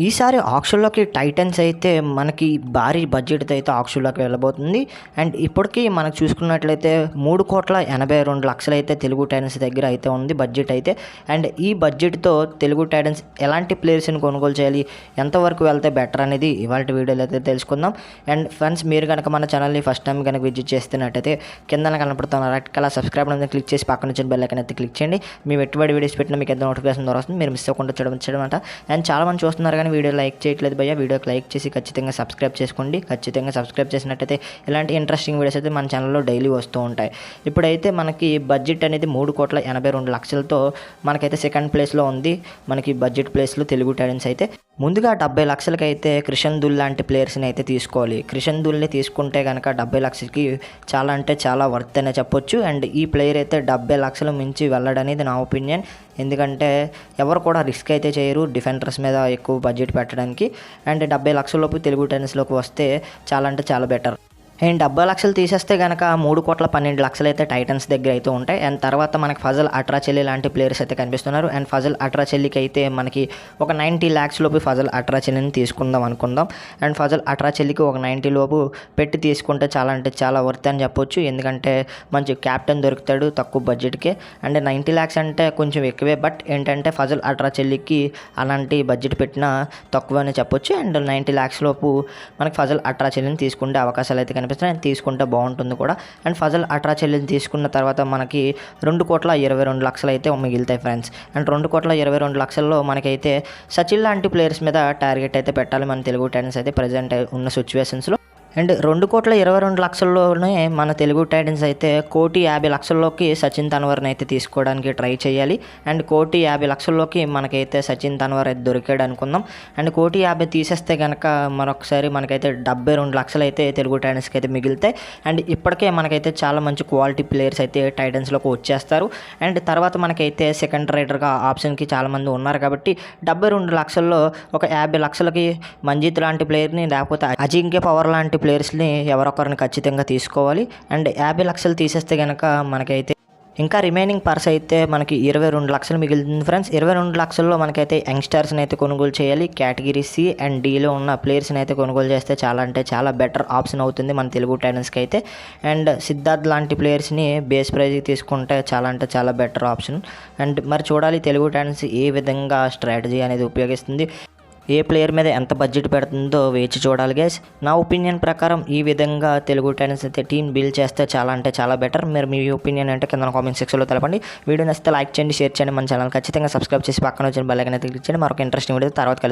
ఈసారి ఆక్షన్‌లోకి టైటన్స్ అయితే మనకి భారీ బడ్జెట్‌తో అయితే ఆక్షన్‌లోకి వెళ్ళబోతుంది. అండ్ ఇప్పటికి మనకు చూసుకున్నట్లయితే 3,82,00,000 అయితే తెలుగు టైటన్స్ దగ్గర అయితే ఉంది బడ్జెట్ అయితే. అండ్ ఈ బడ్జెట్‌తో తెలుగు టైటన్స్ ఎలాంటి ప్లేయర్స్‌ని కొనుగోలు చేయాలి, ఎంతవరకు వెళ్తే బెటర్ అనేది ఇవాల్టి వీడియోలో అయితే తెలుసుకుందాం. అండ్ ఫ్రెండ్స్, మీరు కనుక మన ఛానల్‌ని ఫస్ట్ టైం కనుక విజిట్ చేస్తున్నట్టయితే కిందన కనపడుతున్న రెడ్ కలర్ సబ్స్క్రైబ్ అనేది క్లిక్ చేసి పక్కన వచ్చిన బెల్ ఐకాన్ అయితే క్లిక్ చేయండి. మేము ఎటువంటి వీడియోస్ పెట్టినా మీకు ఎంత నోటిఫికేషన్ ద్వారా వస్తుంది, మీరు మిస్ అవ్వకుండా చూడమంట. అండ్ చాలామంది చూస్తున్నారు కానీ వీడియో లైక్ చేయట్లేదు భయ్య. వీడియోకి లైక్ చేసి ఖచ్చితంగా సబ్స్క్రైబ్ చేసుకోండి. ఖచ్చితంగా సబ్స్క్రైబ్ చేసినట్టయితే ఇలాంటి ఇంట్రెస్టింగ్ వీడియోస్ అయితే మన ఛానల్లో డైలీ వస్తూ ఉంటాయి. ఇప్పుడైతే మనకి బడ్జెట్ అనేది 3,82,00,000తో మనకైతే సెకండ్ ప్లేస్లో ఉంది. మనకి బడ్జెట్ ప్లేస్లో తెలుగు టైటన్స్ అయితే ముందుగా 70,00,000కి అయితే క్రిషన్ దుల్ లాంటి ప్లేయర్స్ని అయితే తీసుకోవాలి. క్రిషన్ దుల్ని తీసుకుంటే కనుక 70,00,000కి చాలా అంటే చాలా వర్త్ అనే చెప్పొచ్చు. అండ్ ఈ ప్లేయర్ అయితే 70,00,000 మించి వెళ్ళడనేది నా ఒపీనియన్. ఎందుకంటే ఎవరు కూడా రిస్క్ అయితే చేయరు డిఫెండర్స్ మీద ఎక్కువ బడ్జెట్ పెట్టడానికి. అండ్ 70,00,000 లోపు తెలుగు టెన్నిస్లోకి వస్తే చాలా అంటే చాలా బెటర్. అండ్ 70,00,000 తీసేస్తే కనుక 3,12,00,000 అయితే టైటన్స్ దగ్గర అయితే ఉంటాయి. అండ్ తర్వాత మనకి ఫజల్ అట్రాచెల్లి లాంటి ప్లేయర్స్ అయితే కనిపిస్తున్నారు. అండ్ ఫజల్ అట్రాచెల్లికి అయితే మనకి ఒక 90 lakhs లోపు ఫజల్ అట్రాచెల్లిని తీసుకుందాం అనుకుందాం. అండ్ ఫజల్ అట్రాచెల్లికి ఒక 90 లోపు పెట్టి తీసుకుంటే చాలా అంటే చాలా వర్త్ అని చెప్పొచ్చు. ఎందుకంటే మంచి క్యాప్టెన్ దొరుకుతాడు తక్కువ బడ్జెట్కే. అండ్ 90 lakhs అంటే కొంచెం ఎక్కువే, బట్ ఏంటంటే ఫజల్ అట్రాచెల్లికి అలాంటి బడ్జెట్ పెట్టినా తక్కువ అని చెప్పొచ్చు. అండ్ 90 lakhs లోపు మనకి ఫజల్ అట్రాచెల్లిని తీసుకుంటే అవకాశాలు అయితే కనిపిస్తున్నాయి. తీసుకుంటే బాగుంటుంది కూడా. అండ్ ఫజల్ అట్రాచెల్లిని తీసుకున్న తర్వాత మనకి 2,22,00,000 అయితే మిగులుతాయి ఫ్రెండ్స్. అండ్ 2,22,00,000లో మనకైతే సచిన్ లాంటి ప్లేయర్స్ మీద టార్గెట్ అయితే పెట్టాలి మన తెలుగు టైటన్స్ అయితే ప్రజెంట్ ఉన్న సిచ్యువేషన్స్లో. అండ్ 2,22,00,000లోనే మన తెలుగు టైటన్స్ అయితే 1,50,00,000లోకి సచిన్ తన్వర్ని అయితే తీసుకోవడానికి ట్రై చేయాలి. అండ్ 1,50,00,000లోకి మనకైతే సచిన్ తన్వర్ అయితే దొరికాడు అనుకుందాం. అండ్ 1,50,00,000 తీసేస్తే కనుక మరొకసారి మనకైతే 72,00,000 అయితే తెలుగు టైటన్స్కి అయితే మిగులుతాయి. అండ్ ఇప్పటికే మనకైతే చాలా మంచి క్వాలిటీ ప్లేయర్స్ అయితే టైటన్స్లోకి వచ్చేస్తారు. అండ్ తర్వాత మనకైతే సెకండ్ రైడర్గా ఆప్షన్కి చాలామంది ఉన్నారు కాబట్టి 72,00,000లో ఒక 50,00,000కి మంజీత్ లాంటి ప్లేయర్ని, లేకపోతే అజింక్య పవర్ లాంటి ప్లేయర్స్ని ఎవరొకరిని ఖచ్చితంగా తీసుకోవాలి. అండ్ 50,00,000 తీసేస్తే కనుక మనకైతే ఇంకా రిమైనింగ్ పర్స్ అయితే మనకి 22,00,000 మిగులుతుంది ఫ్రెండ్స్. 22,00,000లో మనకైతే యంగ్స్టర్స్ని అయితే కొనుగోలు చేయాలి. కేటగిరీ సి అండ్ డిలో ఉన్న ప్లేయర్స్ని అయితే కొనుగోలు చేస్తే చాలా అంటే చాలా బెటర్ ఆప్షన్ అవుతుంది మన తెలుగు టైటన్స్కి అయితే. అండ్ సిద్ధార్థ్ లాంటి ప్లేయర్స్ని బేస్ ప్రైజ్కి తీసుకుంటే చాలా అంటే చాలా బెటర్ ఆప్షన్. అండ్ మరి చూడాలి తెలుగు టైటన్స్ ఏ విధంగా స్ట్రాటజీ అనేది ఉపయోగిస్తుంది, ఏ ప్లేయర్ మీద ఎంత బడ్జెట్ పెడుతుందో వేచి చూడాలి గైస్. నా ఒపీనియన్ ప్రకారం ఈ విధంగా తెలుగు టైటన్స్ అయితే టీం బిల్డ్ చేస్తే చాలా అంటే చాలా బెటర్. మీరు మీ ఒపీనియన్ అంటే కింద కామెంట్ సెక్షన్లో తెలపండి. వీడియో నచ్చితే లైక్ చేయండి, షేర్ చేయండి, మన ఛానల్ ఖచ్చితంగా సబ్స్క్రైబ్ చేసి పక్కన వచ్చిన బెల్ ఐకాన్ అయితే క్లిక్ చేయండి. మరొక ఇంట్రెస్టింగ్ వీడియో తర్వాత కలుద్దాం.